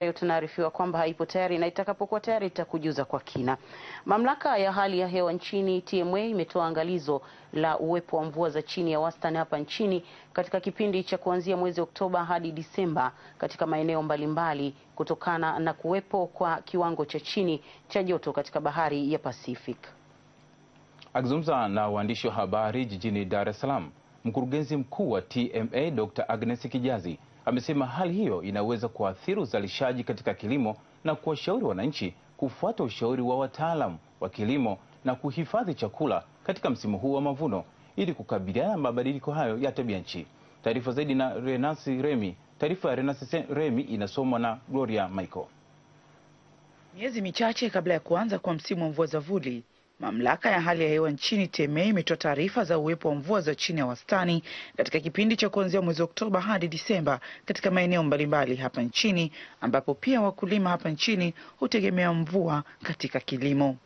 Tunaarifiwa kwamba haipo tayari na itakapokuwa tayari itakujuza kwa kina. Mamlaka ya hali ya hewa nchini TMA imetoa angalizo la uwepo wa mvua za chini ya wastani hapa nchini katika kipindi cha kuanzia mwezi Oktoba hadi Disemba katika maeneo mbalimbali kutokana na kuwepo kwa kiwango cha chini cha joto katika bahari ya Pacific. Akizungumza na waandishi wa habari jijini Dar es Salaam, mkurugenzi mkuu wa TMA Dr. Agnes Kijazi amesema hali hiyo inaweza kuathiri uzalishaji katika kilimo na kuwashauri wananchi kufuata ushauri wa wataalamu wa kilimo na kuhifadhi chakula katika msimu huu wa mavuno ili kukabiliana na mabadiliko hayo ya tabia nchi. Taarifa zaidi na Renasi Remi. Taarifa ya Renasi Remi inasomwa na Gloria Michael. Miezi michache kabla ya kuanza kwa msimu wa mvua za vuli, Mamlaka ya hali ya hewa nchini TMA imetoa taarifa za uwepo wa mvua za chini ya wastani katika kipindi cha kuanzia mwezi Oktoba hadi Disemba katika maeneo mbalimbali hapa nchini, ambapo pia wakulima hapa nchini hutegemea mvua katika kilimo.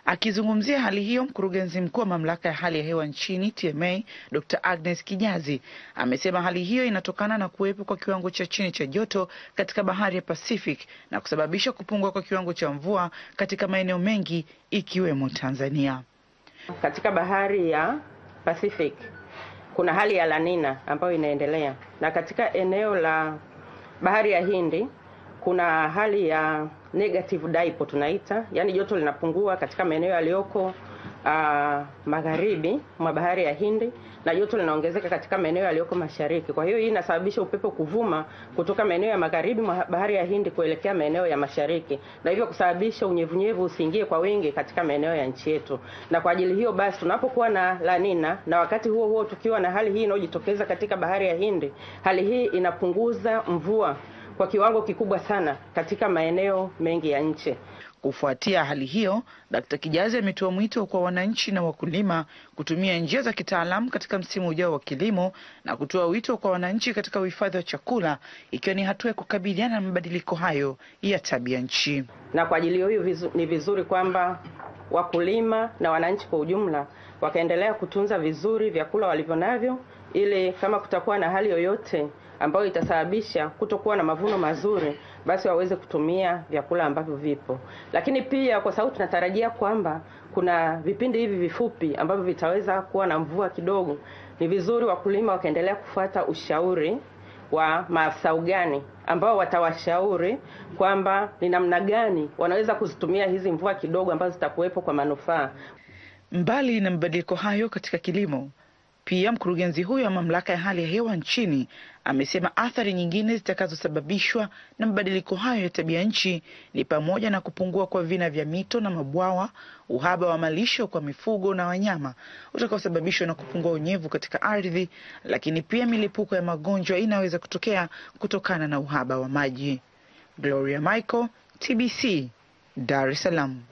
Akizungumzia hali hiyo, mkurugenzi mkuu wa mamlaka ya hali ya hewa nchini TMA Dr. Agnes Kijazi amesema hali hiyo inatokana na kuwepo kwa kiwango cha chini cha joto katika bahari ya Pacific na kusababisha kupungua kwa kiwango cha mvua katika maeneo mengi ikiwemo Tanzania. Katika bahari ya Pacific kuna hali ya La Nina ambayo inaendelea, na katika eneo la bahari ya Hindi kuna hali ya negative dipole tunaita, yani joto linapungua katika maeneo yaliyoko magharibi mwa bahari ya Hindi na joto linaongezeka katika maeneo yaliyoko mashariki. Kwa hiyo hii inasababisha upepo kuvuma kutoka maeneo ya magharibi mwa bahari ya Hindi kuelekea maeneo ya mashariki, na hivyo kusababisha unyevunyevu usiingie kwa wingi katika maeneo ya nchi yetu. Na kwa ajili hiyo basi tunapokuwa na La Nina na wakati huo huo tukiwa na hali hii inayojitokeza katika bahari ya Hindi, hali hii inapunguza mvua kwa kiwango kikubwa sana katika maeneo mengi ya nchi. Kufuatia hali hiyo, Dr. Kijazi ametoa mwito kwa wananchi na wakulima kutumia njia za kitaalamu katika msimu ujao wa kilimo na kutoa wito kwa wananchi katika uhifadhi wa chakula, ikiwa ni hatua ya kukabiliana na mabadiliko hayo ya tabia nchi. Na kwa ajili hiyo ni vizuri kwamba wakulima na wananchi kwa ujumla wakaendelea kutunza vizuri vyakula walivyonavyo, ili kama kutakuwa na hali yoyote ambayo itasababisha kutokuwa na mavuno mazuri, basi waweze kutumia vyakula ambavyo vipo. Lakini pia kwa sababu tunatarajia kwamba kuna vipindi hivi vifupi ambavyo vitaweza kuwa na mvua kidogo, ni vizuri wakulima wakaendelea kufuata ushauri wa maafisa ugani ambao watawashauri kwamba ni namna gani wanaweza kuzitumia hizi mvua kidogo ambazo zitakuwepo kwa manufaa. Mbali na mabadiliko hayo katika kilimo, pia mkurugenzi huyo wa mamlaka ya hali ya hewa nchini amesema athari nyingine zitakazosababishwa na mabadiliko hayo ya tabia nchi ni pamoja na kupungua kwa vina vya mito na mabwawa, uhaba wa malisho kwa mifugo na wanyama utakaosababishwa na kupungua unyevu katika ardhi, lakini pia milipuko ya magonjwa inaweza kutokea kutokana na uhaba wa maji. Gloria Michael, TBC, Dar es Salaam.